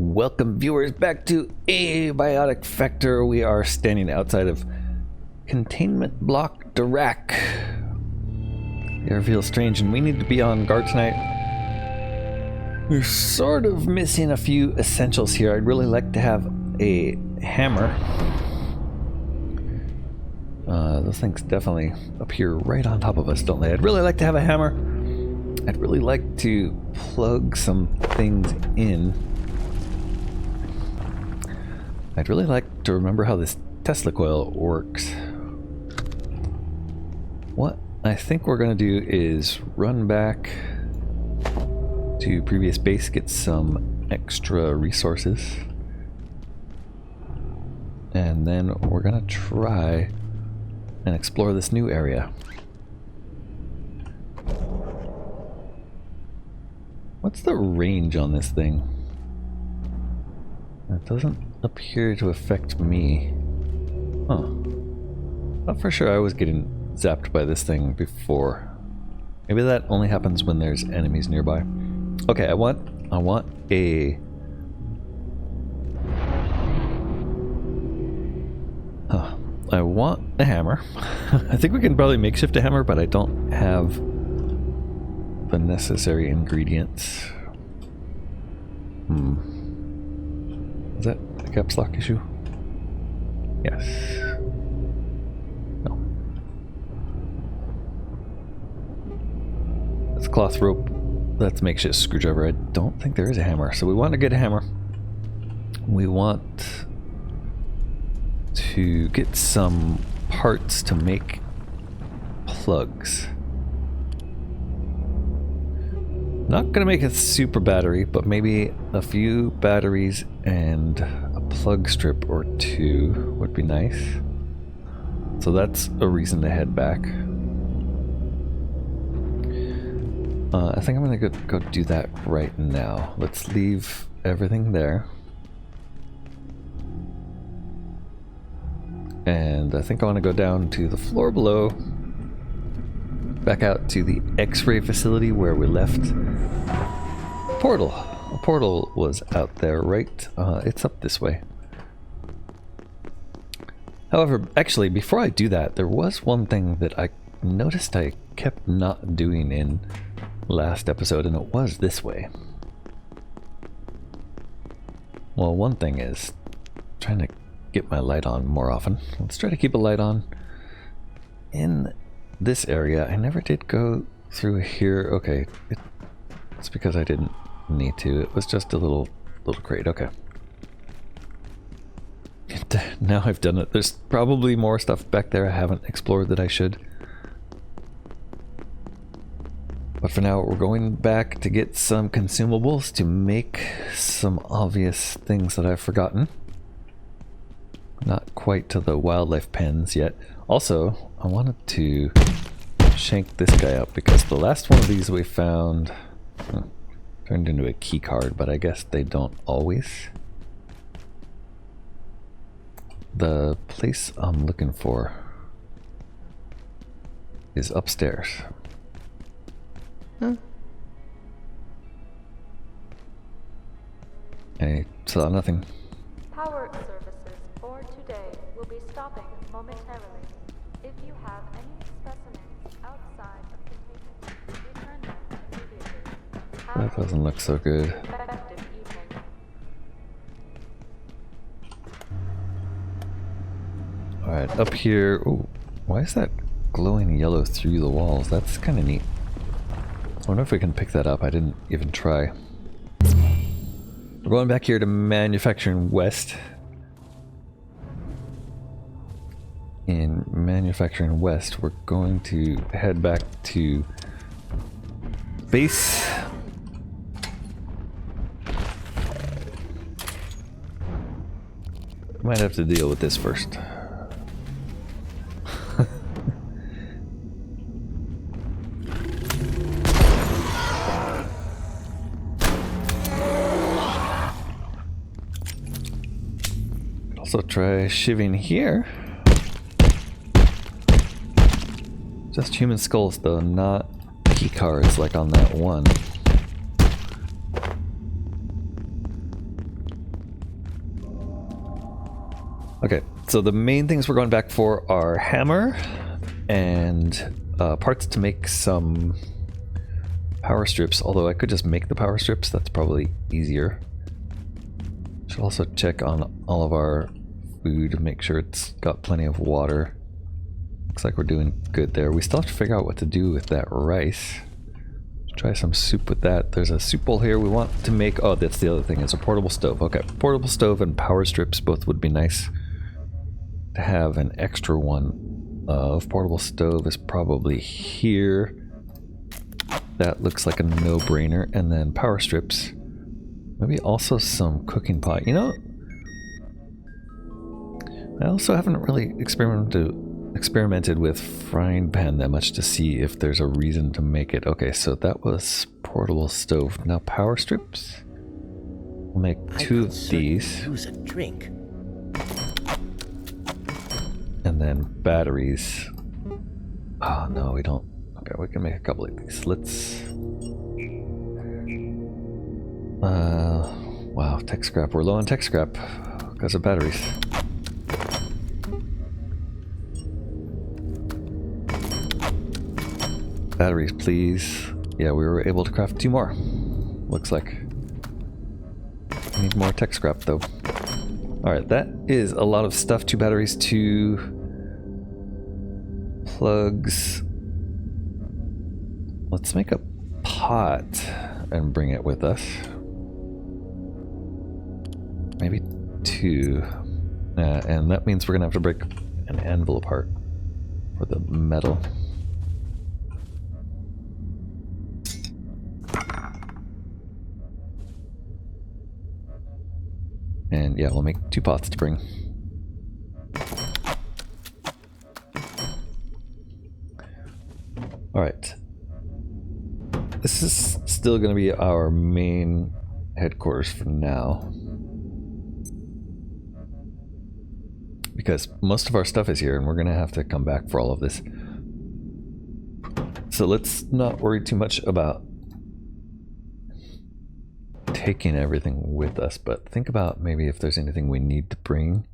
Welcome viewers back to Abiotic Factor. We are standing outside of Containment Block Dirac. The air feels strange and we need to be on guard tonight. We're sort of missing a few essentials here. I'd really like to have a hammer. Those things definitely appear right on top of us, don't they? I'd really like to have a hammer. I'd really like to plug some things in. I'd really like to remember how this Tesla coil works. What I think we're going to do is run back to previous base, get some extra resources, and then we're going to try and explore this new area. What's the range on this thing? It doesn't appear to affect me. Huh. Thought for sure I was getting zapped by this thing before. Maybe that only happens when there's enemies nearby. Okay, I want a... Huh. I want a hammer. I think we can probably makeshift a hammer, but I don't have the necessary ingredients. Is that a caps lock issue? Yes. No. That's cloth rope. That's makeshift screwdriver. I don't think there is a hammer. So we want to get a hammer. We want to get some parts to make plugs. Not gonna make a super battery, but maybe a few batteries and a plug strip or two would be nice. So that's a reason to head back. I think I'm gonna go do that right now. Let's leave everything there. And I think I want to go down to the floor below, back out to the X-ray facility where we left. Portal. A portal was out there, right? It's up this way. However, actually, before I do that, there was one thing that I noticed I kept not doing in last episode, and it was this way. Well, one thing is trying to get my light on more often. Let's try to keep a light on in this area. I never did go through here. Okay, it's because I didn't need to. It was just a little crate. Okay. Now I've done it. There's probably more stuff back there I haven't explored that I should. But for now, we're going back to get some consumables to make some obvious things that I've forgotten. Not quite to the wildlife pens yet. Also, I wanted to shank this guy up because the last one of these we found turned into a key card, but I guess they don't always. The place I'm looking for is upstairs. I saw nothing. Power services for today will be stopping momentarily. If you have any specimens outside of containment, return them immediately. That doesn't look so good. Effective evening. Alright, up here. Ooh, why is that glowing yellow through the walls? That's kind of neat. I wonder if we can pick that up. I didn't even try. We're going back here to Manufacturing West. In Manufacturing West, we're going to head back to base. Might have to deal with this first. Also try shivving here. Just human skulls though, not key cards like on that one. Okay, so the main things we're going back for are hammer and parts to make some power strips, although I could just make the power strips, that's probably easier. Should also check on all of our food, make sure it's got plenty of water. Looks like we're doing good there. We still have to figure out what to do with that rice. Try some soup with that. There's a soup bowl here we want to make. Oh, that's the other thing, is a portable stove. Okay, portable stove and power strips both would be nice to have. An extra one of portable stove is probably here. That looks like a no-brainer. And then power strips. Maybe also some cooking pot. You know, I also haven't really experimented with frying pan that much to see if there's a reason to make it. Okay, so that was portable stove. Now power strips. We'll make two of these. Use a drink. And then batteries. Oh no, we don't. Okay, we can make a couple of these. Let's. Wow, tech scrap. We're low on tech scrap because of batteries. Batteries, please. Yeah, we were able to craft 2 more. Looks like. I need more tech scrap though. Alright, that is a lot of stuff. 2 batteries, 2 plugs. Let's make a pot and bring it with us. Maybe 2. And that means we're gonna have to break an anvil apart for the metal. And yeah, we'll make 2 pots to bring. Alright. This is still going to be our main headquarters for now. Because most of our stuff is here and we're going to have to come back for all of this. So let's not worry too much about taking everything with us, but think about maybe if there's anything we need to bring.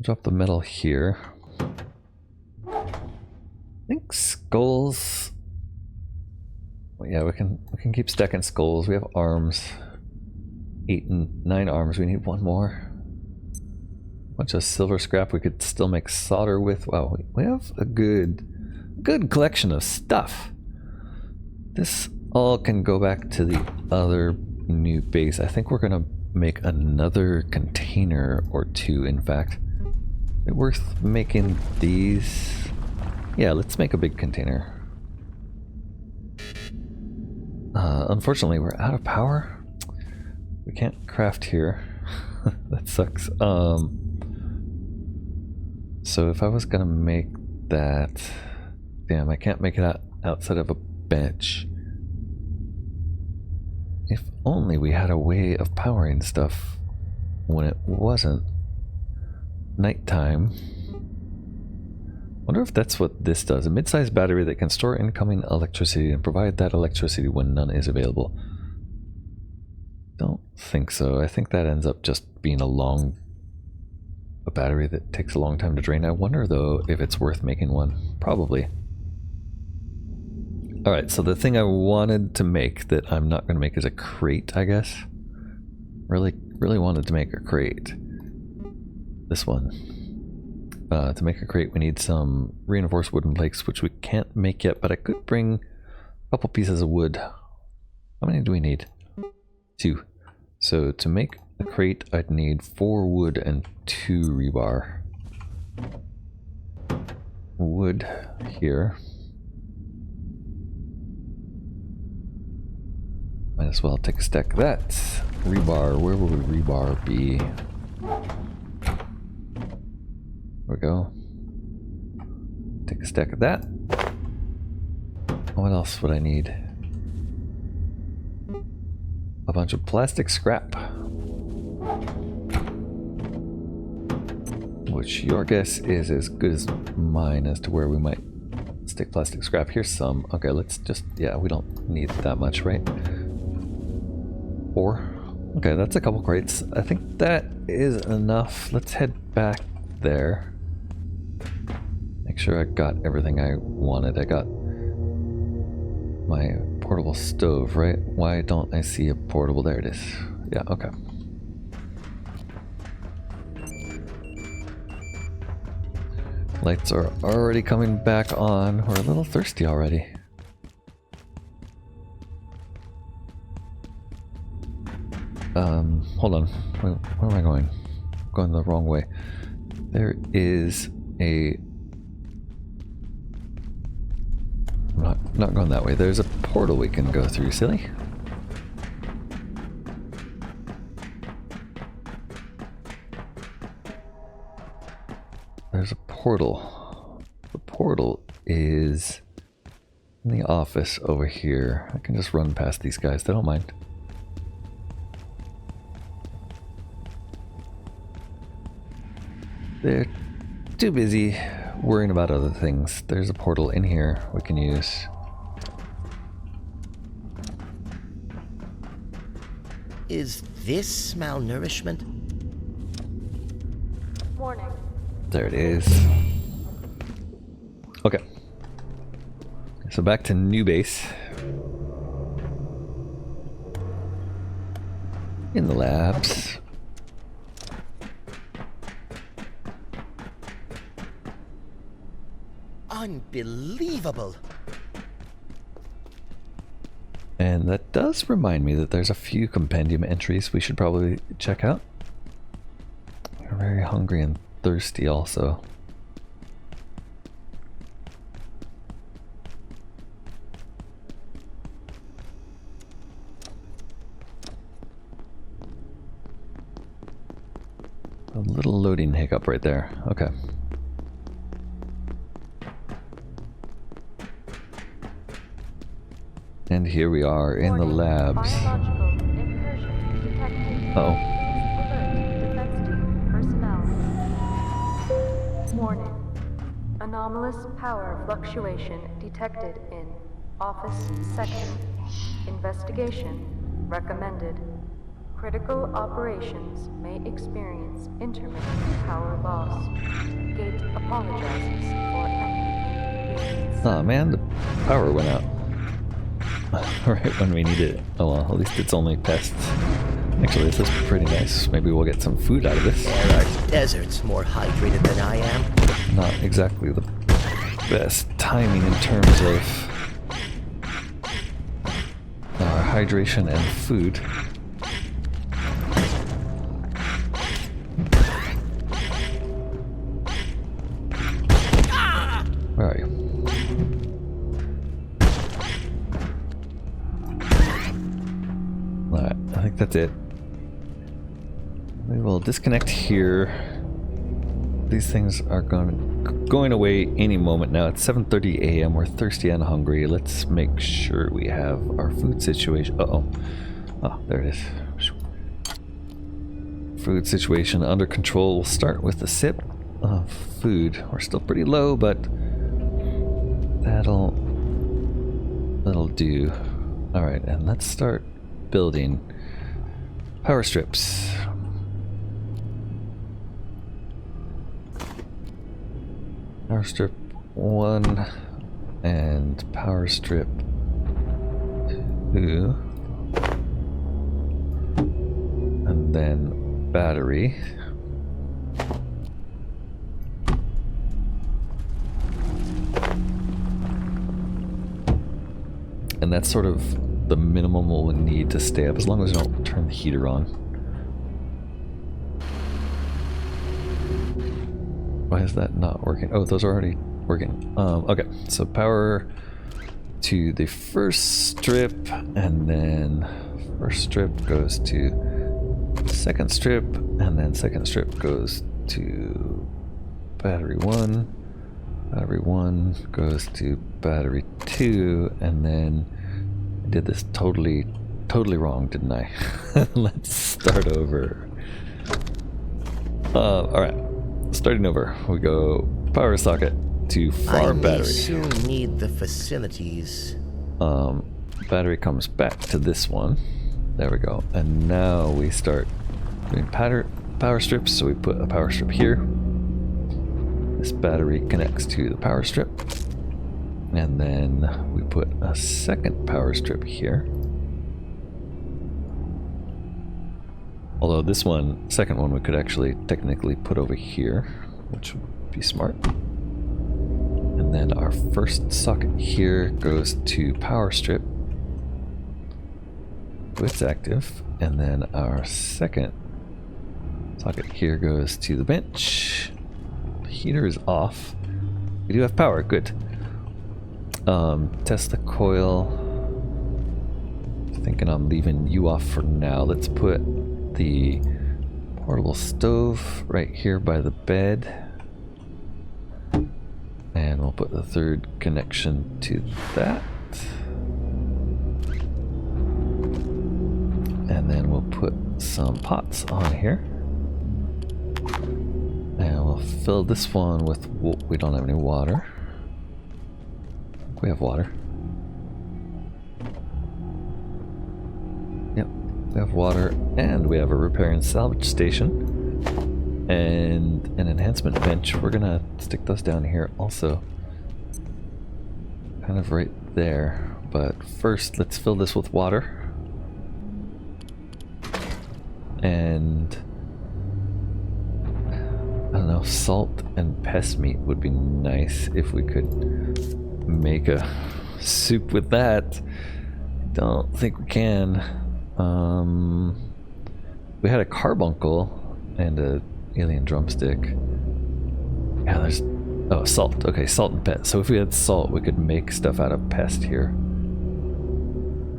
Drop the metal here. I think skulls. Well, yeah, we can keep stacking skulls. We have arms. 8 and 9 arms. We need 1 more. Bunch of silver scrap we could still make solder with. Wow, we have a good collection of stuff. This all can go back to the other new base. I think we're gonna make another container or 2, in fact. Is it worth making these? Yeah, let's make a big container. Unfortunately, we're out of power. We can't craft here. That sucks. So if I was gonna make that... Damn, I can't make it outside of a bench. If only we had a way of powering stuff when it wasn't nighttime. Wonder if that's what this does. A mid-sized battery that can store incoming electricity and provide that electricity when none is available. Don't think so. I think that ends up just being a battery that takes a long time to drain. I wonder though if it's worth making one. Probably. Alright, so the thing I wanted to make that I'm not going to make is a crate, I guess. Really wanted to make a crate. This one. To make a crate we need some reinforced wooden planks, which we can't make yet, but I could bring a couple pieces of wood. How many do we need? 2. So to make a crate I'd need 4 wood and 2 rebar. Wood here. Might as well take a stack of that. Rebar, where would rebar be? There we go. Take a stack of that. What else would I need? A bunch of plastic scrap. Which your guess is as good as mine as to where we might stick plastic scrap. Here's some. Okay, let's just... Yeah, we don't need that much, right? 4 Okay, that's a couple crates. I think that is enough. Let's head back there. Make sure I got everything I wanted. I got my portable stove, right? Why don't I see a portable? There it is. Yeah, okay. Lights are already coming back on. We're a little thirsty already. Hold on. Where am I going? I'm going the wrong way. There is a... I'm not going that way. There's a portal we can go through, silly. There's a portal. The portal is in the office over here. I can just run past these guys. They don't mind. They're too busy worrying about other things. There's a portal in here we can use. Is this malnourishment? Warning. There it is. Okay. So back to new base. In the labs. Unbelievable. And that does remind me that there's a few compendium entries we should probably check out. We're very hungry and thirsty also. A little loading hiccup right there. Okay. And here we are in the labs. Biological incursion detected. Uh-oh. Alert defense team personnel. Warning. Anomalous power fluctuation detected in office section. Investigation recommended. Critical operations may experience intermittent power loss. Gate apologizes for any inconvenience. Oh man, the power went out. Right when we needed it. Oh well, at least it's only pests. Actually, this is pretty nice. Maybe we'll get some food out of this. There are deserts more hydrated than I am. Not exactly the best timing in terms of our hydration and food. Where are you? Alright, I think that's it. We will disconnect here. These things are going away any moment now. It's 7:30 a.m. We're thirsty and hungry. Let's make sure we have our food situation. Uh-oh. Oh, there it is. Food situation under control. We'll start with a sip of food. We're still pretty low, but that'll do. Alright, and let's start building power strips. Power strip 1 and power strip 2, and then battery. And that's sort of the minimum we'll need to stay up, as long as we don't turn the heater on. Why is that not working? Oh, those are already working. Okay, so power to the first strip, and then first strip goes to second strip, and then second strip goes to battery 1. Battery 1 goes to battery 2, and then I did this totally wrong, didn't I? Let's start over. Alright, starting over. We go power socket to farm battery. Soon need the facilities. Battery comes back to this one. There we go. And now we start doing power strips. So we put a power strip here. This battery connects to the power strip. And then we put a second power strip here. Although this one, second one, we could actually technically put over here, which would be smart. And then our first socket here goes to power strip. It's active. And then our second socket here goes to the bench. The heater is off. We do have power, good. Test the coil. Thinking I'm leaving you off for now. Let's put the portable stove right here by the bed. And we'll put the third connection to that. And then we'll put some pots on here. And we'll fill this one with, we don't have any water. We have water. Yep, we have water, and we have a repair and salvage station and an enhancement bench. We're gonna stick those down here also, kind of right there. But first, let's fill this with water. And I don't know, salt and pest meat would be nice if we could make a soup with that. Don't think we can. We had a carbuncle and a alien drumstick. Yeah, there's, oh, salt. Okay, salt and pest. So if we had salt, we could make stuff out of pest here.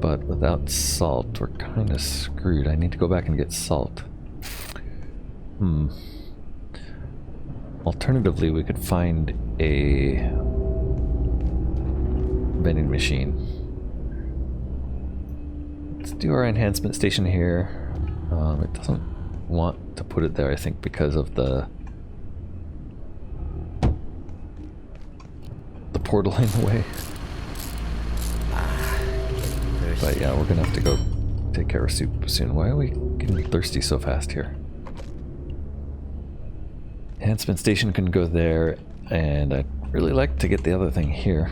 But without salt, we're kind of screwed. I need to go back and get salt. Alternatively, we could find a vending machine. Let's do our enhancement station here. It doesn't want to put it there, I think, because of the portal in the way. But yeah, we're gonna have to go take care of soup soon. Why are we getting thirsty so fast here? Enhancement station can go there, and I'd really like to get the other thing here.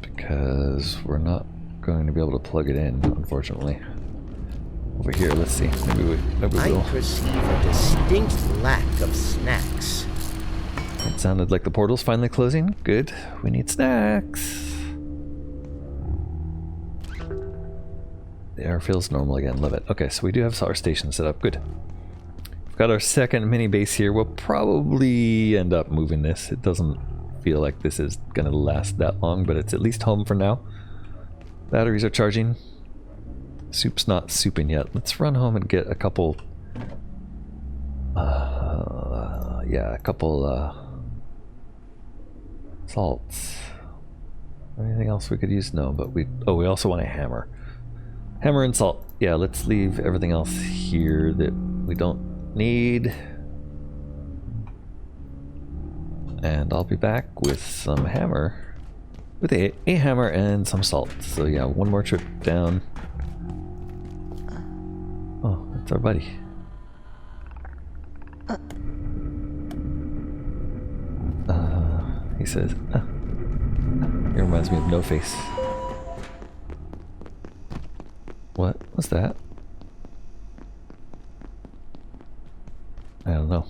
Because we're not going to be able to plug it in, unfortunately. Over here, let's see. Maybe we will. I perceive a distinct lack of snacks. It sounded like the portal's finally closing. Good. We need snacks. The air feels normal again. Love it. Okay, so we do have our station set up. Good. We've got our second mini base here. We'll probably end up moving this. It doesn't feel like this is going to last that long, but it's at least home for now. Batteries are charging. Soup's not souping yet. Let's run home and get a couple... yeah, a couple salts. Anything else we could use? No, but we also want a hammer. Hammer and salt. Yeah, let's leave everything else here that we don't need. And I'll be back with some hammer. With a hammer and some salt. So yeah, one more trip down. Oh, that's our buddy. He says, he reminds me of No Face. What was that? I don't know.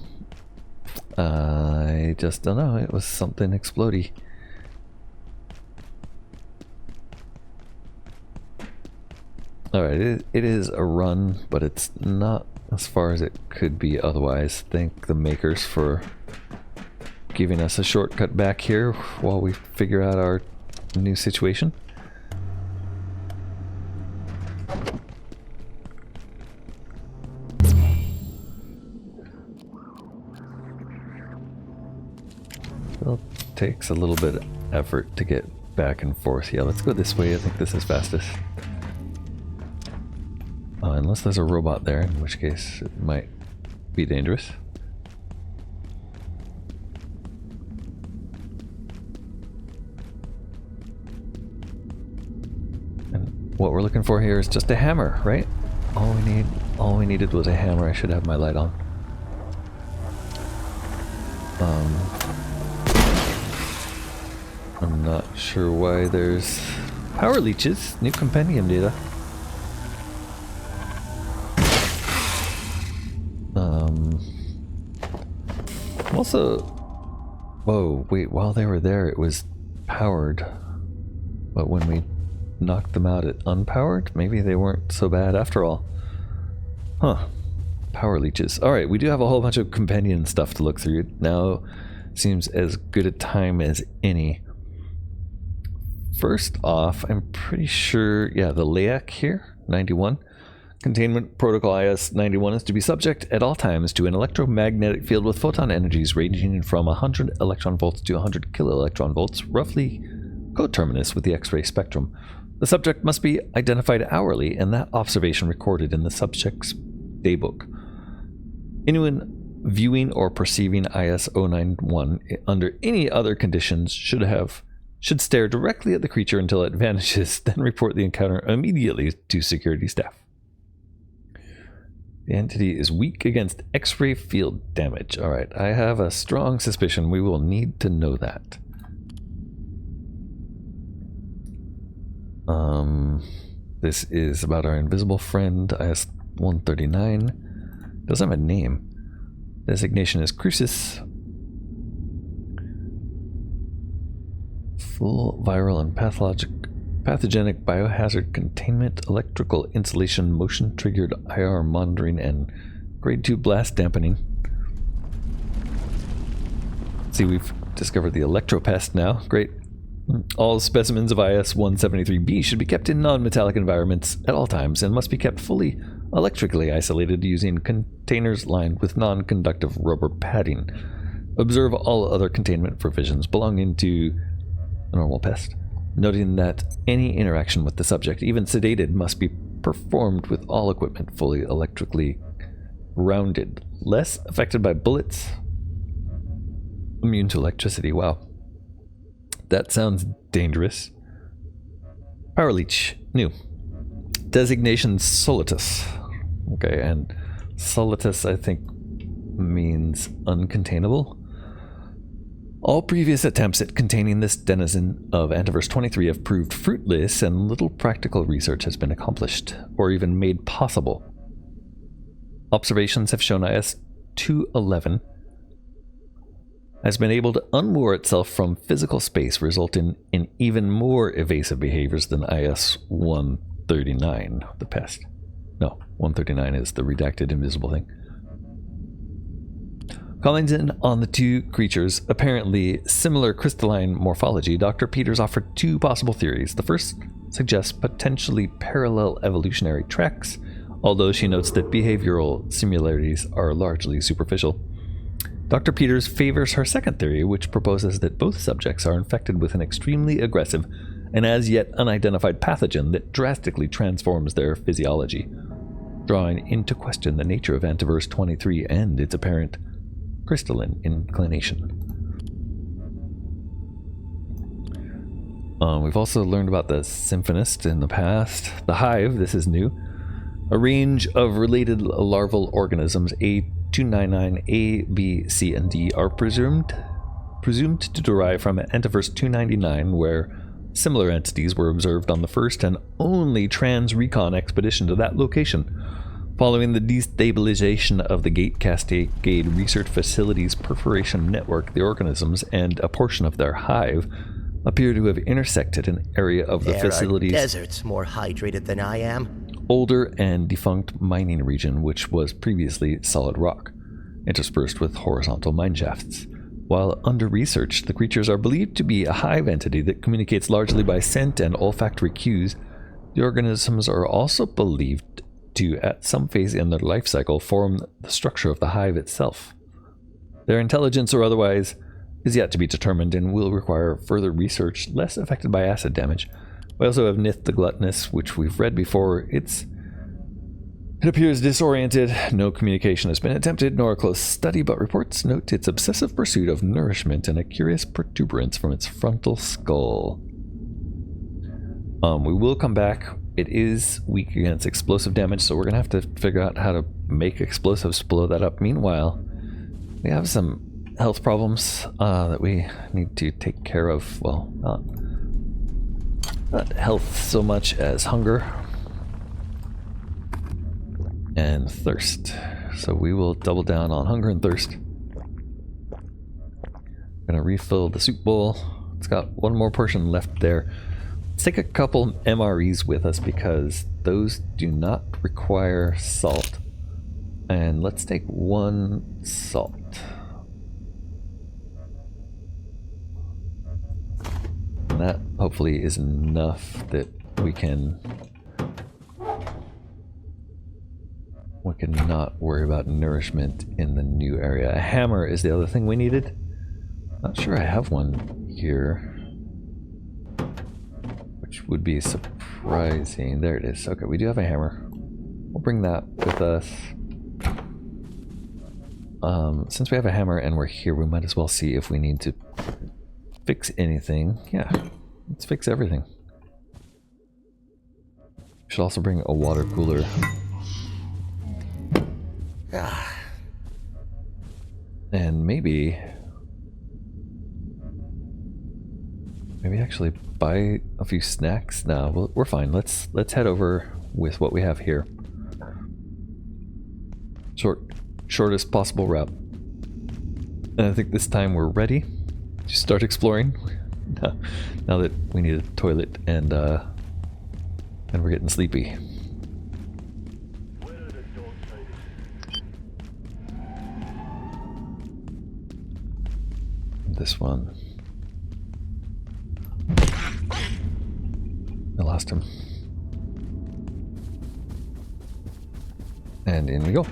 I just don't know. It was something explodey. Alright, it is a run, but it's not as far as it could be otherwise. Thank the makers for giving us a shortcut back here while we figure out our new situation. Well, it takes a little bit of effort to get back and forth. Yeah, let's go this way. I think this is fastest. Unless there's a robot there, in which case it might be dangerous. And what we're looking for here is just a hammer, right? All we needed was a hammer. I should have my light on. I'm not sure why there's power leeches. New compendium data. Also, whoa, wait, while they were there it was powered, but when we knocked them out it unpowered? Maybe they weren't so bad after all. Huh. Power leeches. Alright, we do have a whole bunch of companion stuff to look through. Now seems as good a time as any. First off, I'm pretty sure, yeah, the LAEC here, 91. Containment Protocol IS-91 is to be subject at all times to an electromagnetic field with photon energies ranging from 100 electron volts to 100 kiloelectron volts, roughly coterminous with the X-ray spectrum. The subject must be identified hourly and that observation recorded in the subject's daybook. Anyone viewing or perceiving IS-091 under any other conditions should stare directly at the creature until it vanishes, then report the encounter immediately to security staff. The entity is weak against X-ray field damage. Alright, I have a strong suspicion we will need to know that. This is about our invisible friend, IS-139. Doesn't have a name. Designation is Crucis. Full viral and pathogenic biohazard containment, electrical insulation, motion triggered IR monitoring, and grade 2 blast dampening. See, we've discovered the electropest now. Great. All specimens of IS-173B should be kept in non-metallic environments at all times and must be kept fully electrically isolated using containers lined with non-conductive rubber padding. Observe all other containment provisions belonging to a normal pest, noting that any interaction with the subject, even sedated, must be performed with all equipment fully electrically grounded. Less affected by bullets. Immune to electricity. Wow. That sounds dangerous. Power leech. New. Designation Solitus. Okay, and Solitus I think means uncontainable. All previous attempts at containing this denizen of Antiverse 23 have proved fruitless, and little practical research has been accomplished, or even made possible. Observations have shown IS-211 has been able to unmoor itself from physical space, resulting in even more evasive behaviors than IS-139, the pest. No, 139 is the redacted invisible thing. Commenting on the two creatures' apparently similar crystalline morphology, Dr. Peters offered two possible theories. The first suggests potentially parallel evolutionary tracks, although she notes that behavioral similarities are largely superficial. Dr. Peters favors her second theory, which proposes that both subjects are infected with an extremely aggressive and as yet unidentified pathogen that drastically transforms their physiology, drawing into question the nature of Antiverse 23 and its apparent crystalline inclination. We've also learned about the Symphonist in the past. The Hive, this is new. A range of related larval organisms, A299, A, B, C, and D, are presumed to derive from Antiverse 299, where similar entities were observed on the first and only trans-recon expedition to that location. Following the destabilization of the Cascade research facility's perforation network, the organisms and a portion of their hive appear to have intersected an area of the facility's deserts more hydrated than I am. Older and defunct mining region, which was previously solid rock, interspersed with horizontal mine shafts. While under research, the creatures are believed to be a hive entity that communicates largely by scent and olfactory cues. The organisms are also believed to, at some phase in their life cycle, form the structure of the hive itself. Their intelligence or otherwise is yet to be determined and will require further research, less affected by acid damage. We also have Nith the Gluttonous, which we've read before. Its It appears disoriented. No communication has been attempted, nor a close study, but reports note its obsessive pursuit of nourishment and a curious protuberance from its frontal skull. We will come back. It is weak against explosive damage, so we're going to have to figure out how to make explosives to blow that up. Meanwhile, we have some health problems that we need to take care of. Well, not health so much as hunger and thirst. So we will double down on hunger and thirst. Gonna refill the soup bowl. It's got one more portion left there. Let's take a couple MREs with us because those do not require salt. And let's take one salt. And that hopefully is enough that we can not worry about nourishment in the new area. A hammer is the other thing we needed. Not sure I have one here, which would be surprising. There it is. Okay, we do have a hammer. We'll bring that with us. Since we have a hammer and we're here, we might as well see if we need to fix anything. Yeah, let's fix everything. Should also bring a water cooler. And maybe actually buy a few snacks. No, we're fine. Let's head over with what we have here. Shortest possible route. And I think this time we're ready to start exploring. Now that we need a toilet and we're getting sleepy. This one. I lost him. And in we go.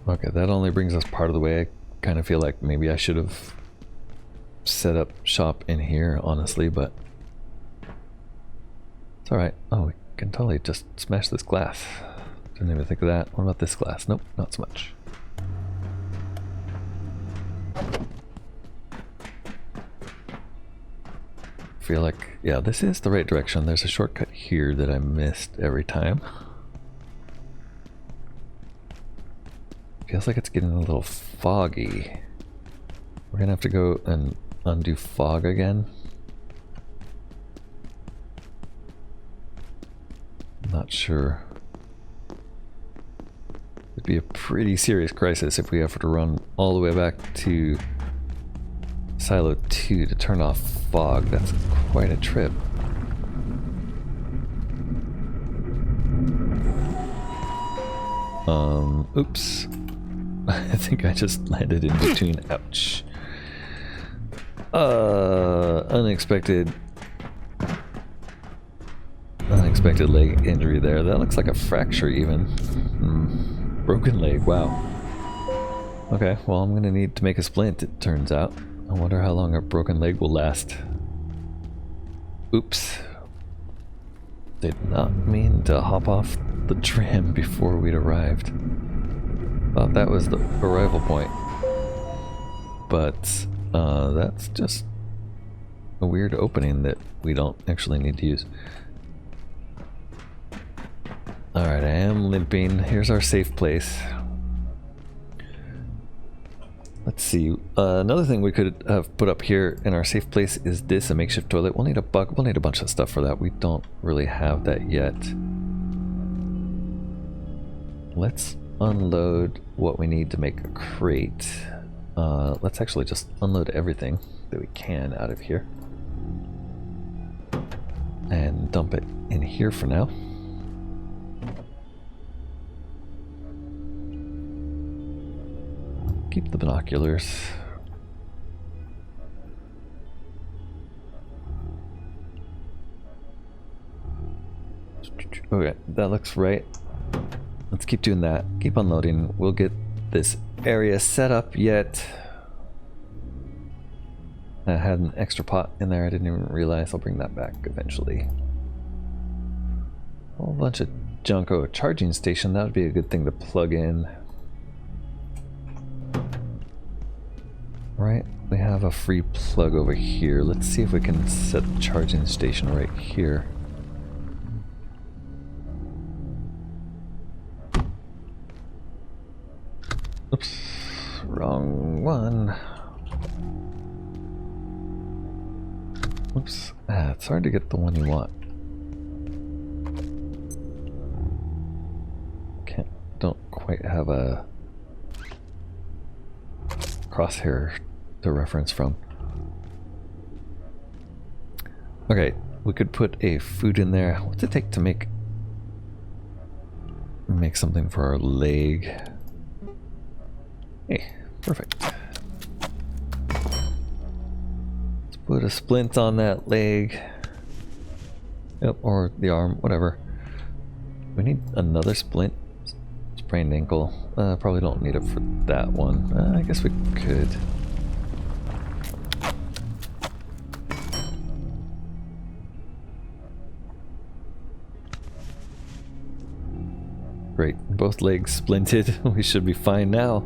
Okay, that only brings us part of the way. I kind of feel like maybe I should have set up shop in here, honestly, but it's alright. Oh, we can totally just smash this glass. Didn't even think of that. What about this glass? Nope, not so much. Feel like, yeah, this is the right direction. There's a shortcut here that I missed every time. Feels like it's getting a little foggy. We're gonna have to go and undo fog again. Not sure. It'd be a pretty serious crisis if we have to run all the way back to Silo 2 to turn off fog. That's quite a trip. Oops. I think I just landed in between. Ouch. Unexpected leg injury there. That looks like a fracture even. Broken leg, wow. Okay, well I'm gonna need to make a splint, it turns out. I wonder how long a broken leg will last. Oops. Did not mean to hop off the tram before we'd arrived. Thought that was the arrival point. But that's just a weird opening that we don't actually need to use. Alright, I am limping. Here's our safe place. Let's see. Another thing we could have put up here in our safe place is this, a makeshift toilet. We'll need a bunch of stuff for that. We don't really have that yet. Let's unload what we need to make a crate. Let's actually just unload everything that we can out of here. And dump it in here for now. Keep the binoculars. Okay, that looks right. Let's keep doing that. Keep unloading. We'll get this area set up yet. I had an extra pot in there. I didn't even realize. I'll bring that back eventually. whole bunch of junk. Oh, a charging station. That would be a good thing to plug in. Right, we have a free plug over here. Let's see if we can set the charging station right here. Oops, wrong one. Oops, it's hard to get the one you want. Don't quite have a crosshair to reference from. Okay, we could put a food in there. What's it take to make something for our leg? Hey, perfect. Let's put a splint on that leg. Yep, or the arm, whatever. We need another splint. Sprained ankle. Probably don't need it for that one. I guess we could. Great. Both legs splinted. We should be fine now.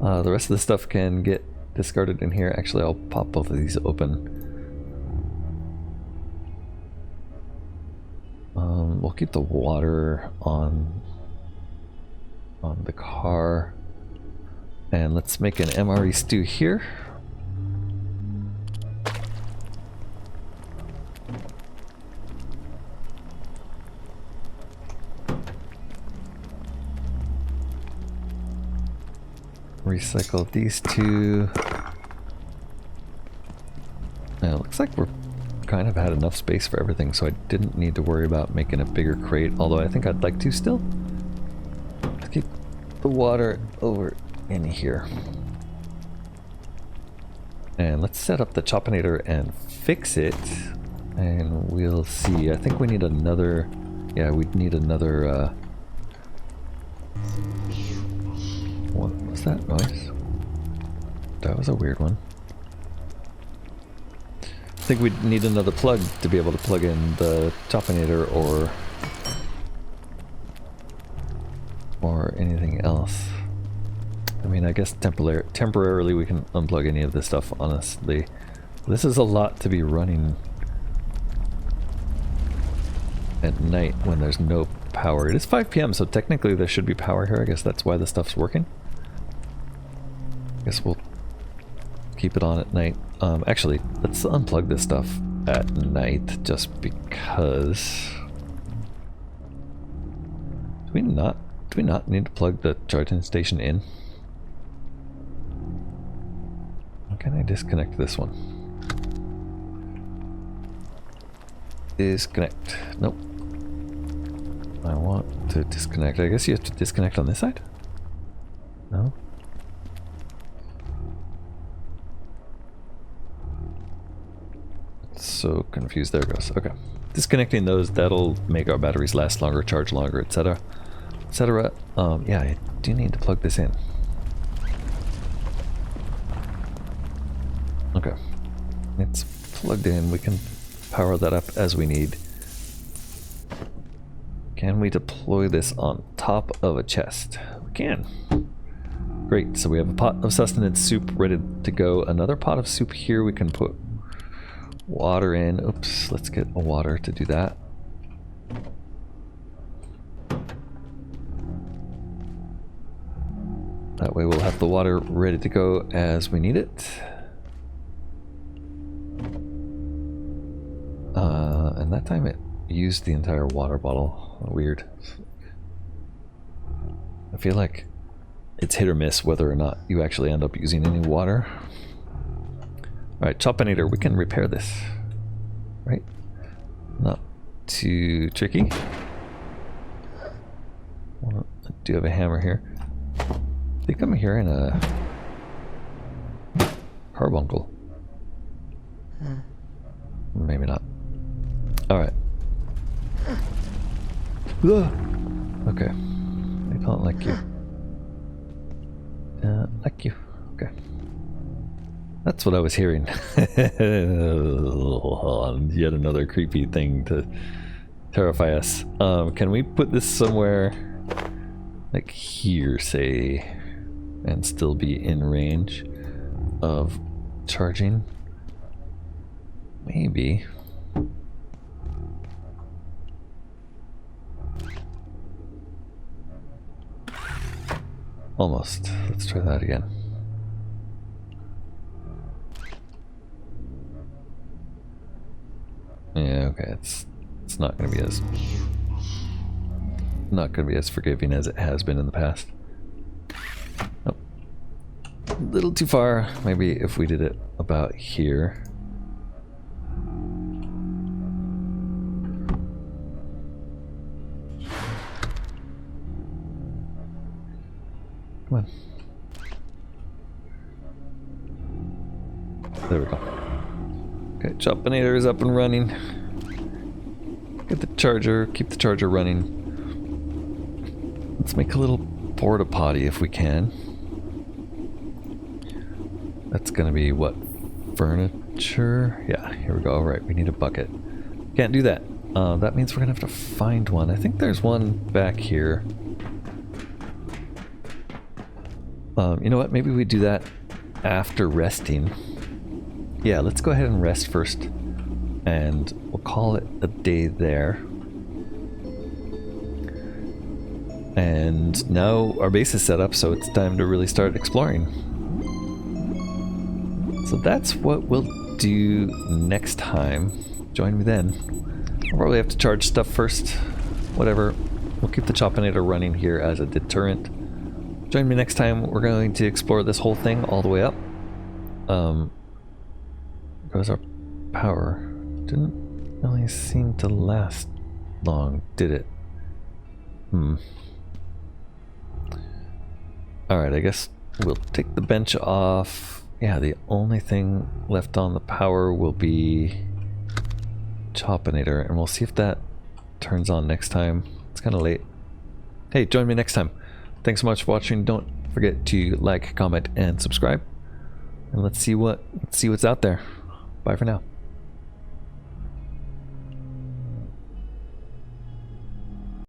The rest of the stuff can get discarded in here. Actually, I'll pop both of these open. We'll keep the water on the car. And let's make an MRE stew here. Recycle these two. And it looks like we're kind of had enough space for everything, so I didn't need to worry about making a bigger crate, although I think I'd like to still. Let's keep the water over in here. And let's set up the Choppinator and fix it, and we'll see. I think we need another, yeah, we'd need another, what was that noise? That was a weird one. I think we'd need another plug to be able to plug in the Choppinator or anything else. I mean, I guess temporarily we can unplug any of this stuff, honestly. This is a lot to be running at night when there's no power. It is 5 p.m., so technically there should be power here. I guess that's why the stuff's working. I guess we'll keep it on at night. Actually, let's unplug this stuff at night just because. Do we not need to plug the charging station in? How can I disconnect this one? Disconnect. Nope. I want to disconnect. I guess you have to disconnect on this side? No? So confused. There it goes. Okay. Disconnecting those, that'll make our batteries last longer, charge longer, etc. etc. Yeah, I do need to plug this in. Okay. It's plugged in. We can power that up as we need. Can we deploy this on top of a chest? We can. Great. So we have a pot of sustenance soup ready to go. Another pot of soup here. We can put water in. Oops, let's get a water to do that. That way we'll have the water ready to go as we need it. And that time it used the entire water bottle. Weird. I feel like it's hit or miss whether or not you actually end up using any water. Alright, Choppinator, we can repair this. Right? Not too tricky. I do have a hammer here. I think I'm hearing a carbuncle. Maybe not. Alright. Okay. I don't like you. Like you. Okay. That's what I was hearing. Yet another creepy thing to terrify us. Can we put this somewhere like here, say, and still be in range of charging? Maybe. Almost. Let's try that again. Yeah, okay, it's not gonna be as forgiving as it has been in the past. Nope. A little too far. Maybe if we did it about here. Come on. There we go. Okay, Choppinator is up and running. Get the charger, keep the charger running. Let's make a little porta potty if we can. That's gonna be what? Furniture? Yeah, here we go. Alright, we need a bucket. Can't do that. That means we're gonna have to find one. I think there's one back here. You know what? Maybe we do that after resting. Yeah, let's go ahead and rest first. And we'll call it a day there. And now our base is set up, so it's time to really start exploring. So that's what we'll do next time. Join me then. I'll probably have to charge stuff first. Whatever. We'll keep the Choppinator running here as a deterrent. Join me next time. We're going to explore this whole thing all the way up. Goes our power. Didn't really seem to last long, did it? Alright, I guess we'll take the bench off. Yeah, the only thing left on the power will be Choppinator, and we'll see if that turns on next time. It's kind of late. Hey, join me next time. Thanks so much for watching. Don't forget to like, comment, and subscribe. And let's see what's out there. Bye for now.